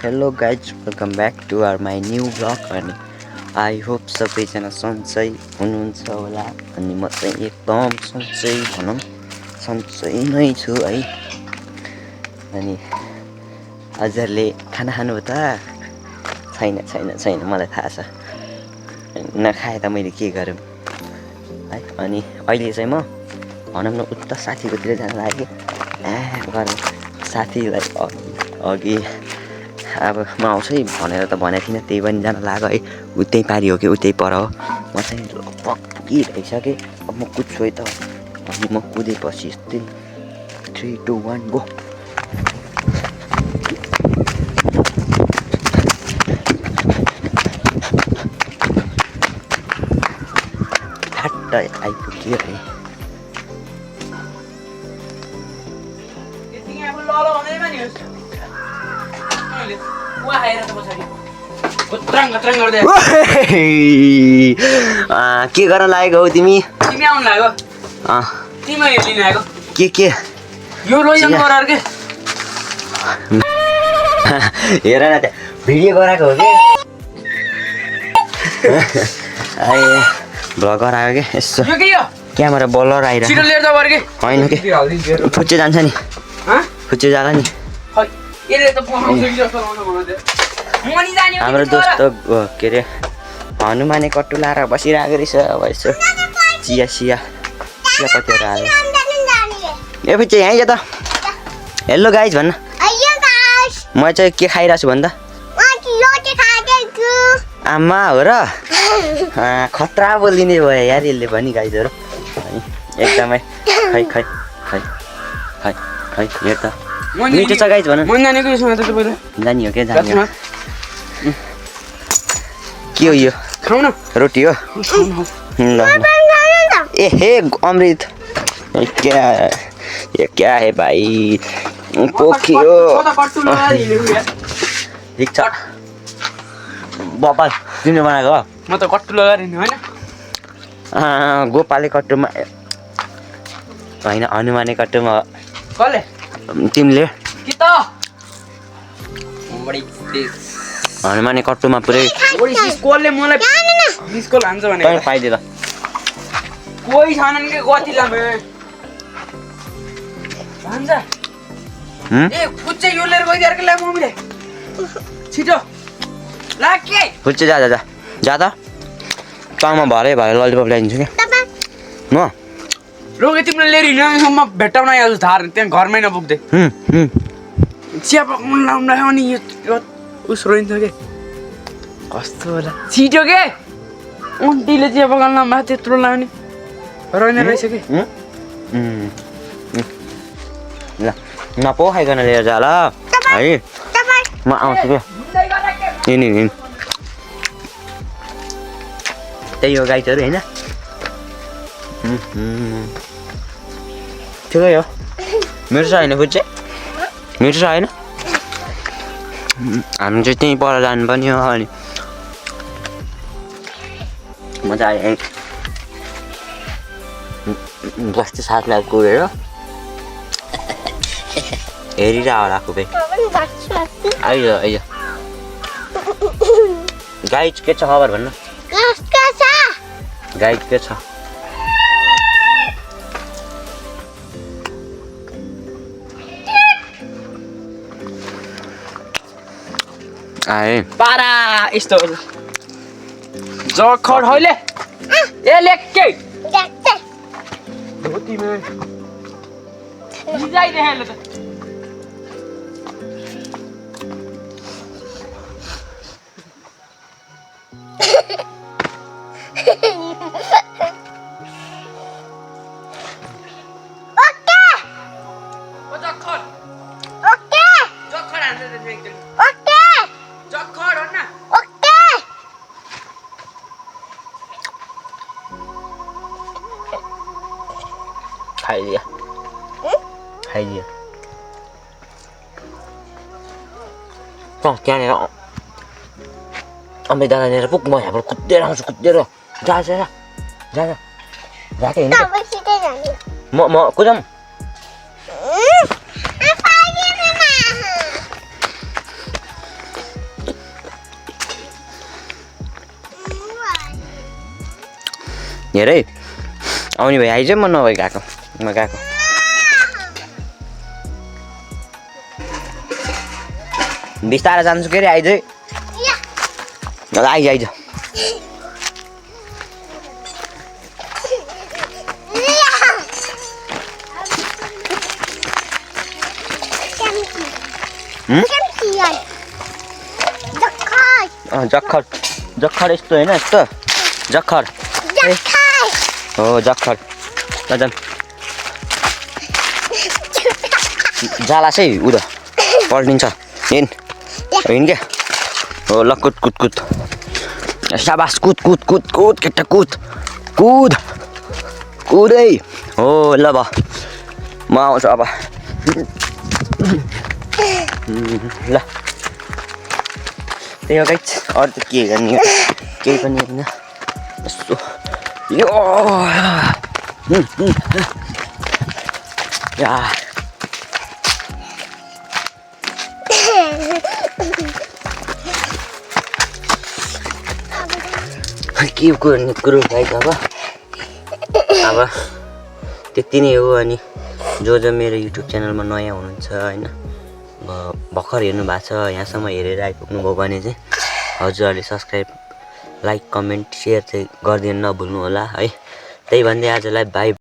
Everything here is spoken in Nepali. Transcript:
Hello guys, welcome back to my new vlog अनि आई होप सबैजना सन्चै हुनुहुन्छ होला अनि म चाहिँ एकदम सन्चै भनौँ सन्चै नै छु है। अनि हजुरले खाना खानुभयो त? छैन मलाई थाहा छ। नखाए त मैले के गरौँ है। अनि अहिले चाहिँ म भनौँ न उता साथीकोतिर जान लाग्यो। गरौँ साथीलाई अघि अब म आउँछु है भनेर त भनेको थिइनँ, त्यही पनि जान लाग्यो है। उतै पारि हो कि उतै पर हो। म चाहिँ लगभग पुगिसकेँ। अब म कुद्छु है त। अनि म कुदेपछि यस्तै 3, 2, 1 गो। ठ्याट्टै आइपुग्यो है। के गर्न लागेको हौ तिमी? तिमी आउनु लाग्यो? तिमी लिन आएको? के? यो रोइजन गरार के? हेर न त्यहाँ भिडियो गराएको हो कि? भ्लगर आयो कि यसो। यो के यो? क्यामेरा बलर आइरहेको। छिटो लिएर जाऊ के? होइन कि फुच्चे जान्छ नि। फुच्चे जाला नि। यसले त पकाउँछ कि जस्तो लाउनु भन्दै। म नि जाने हो। हाम्रो दोस्त के अरे हनुमाने कट्टु लाएर बसिरहेको रहेछ। अब यसो चियापत्तीहरू हाल्यो। ए फुच्चे यहीँ जा त। हेलो गाइज भन्न। म चाहिँ के खाइरहेको छु भन्दा? आमा हो र? खतरा बोलिदिने भयो यार यसले पनि गाइजहरू। एकदमै खै हेर त मिठो छ गाइज भन। म जानेको यसमा त तपाईँ जानी हो क्या जानी हो। के हो यो? खाऊ न। रोटी हो? ल ए हे अमृत ये क्या है भाइ? पोखियो ठिक छ। बपाल तिमीले बनाएको हो? म त कट्टु लगाएर हिँड्नु होइन। गोपाले कट्टुमा होइन हनुमाने कट्टुमा। कसले? तिमीले कि त हनुमाने कट्टुमा पुरै कसले मलाई मिसकल हान्छ भने पाइदिए त। कोही छैनन् कि गति लामे भन्छ। ए फुच्चे यो लिएर गइदिएर के ला मम्मीले। छिटो ला के? फुच्चे जा त। टाउमा भरे ललिपप ल्याइदिन्छु कि म। रोगे तिमीले लिएर हिँड्नु म भेट्टाउन आउँछु धार त्यहाँ घरमै नपुग्दै। चिया पकाउनु लाउनु अनि यो उस रोइन्छ के कस्तो होला। छिटो के आन्टीले चिया पकाउनु लाउनु त्यत्रो लाउने रोइने रहेछ कि। ल नपोखाइकन लिएर जा ल है। म आउँछु क्या। हिँड त्यही हो गाइजहरू होइन। ठिकै हो। मेरो छ होइन फुच्चे? मेरो छ होइन? हामी चाहिँ त्यहीँ पर जानु पनि हो। अनि म चाहिँ आएँ बस्ती साथलाई कुरेर हेरिरह होला खुबै। आइज गाइज के छ खबर भन्नु? गाइज के छ? आए पारा यस्तो जखड होइन ए लेक्के धोतीमा जाइदे हेर्नु त। खाइदियो त्यहाँनिर अम्बे दादा लिएर पुग। म यहाँबाट कुदेर आउँछु जा जाके हिँड्नु। म कुदाऊँ? हेर है आउने भाइ आइज म नभए गएको म गएको बिस्तारै जान्छु के अरे आइज है ल आइज आइज जखर जखर यस्तो होइन यस्तो जखर हो जखर ल जाऊँ जाला चाहिँ उद पल्टिन्छ हिँड हिँड क्या हो ल कुद कुद कुद साबास कुद कुद कुद कुद केटा कुद कुद कुदै हो ल भ म आउँछु अब ल त्यही हो गाइस अरू त के गर्ने केही पनि होइन यस्तो यो या के गर्ने कुरो गाइस अब त्यति नै हो अनि जो मेरो युट्युब च्यानलमा नयाँ हुनुहुन्छ होइन भर्खर हेर्नु भएको छ यहाँसम्म हेरेर आइपुग्नु भयो भने चाहिँ हजुरहरूले सब्सक्राइब लाइक कमेन्ट सेयर चाहिँ गरिदिनु नभुल्नु होला है त्यही भन्दै आजलाई बाई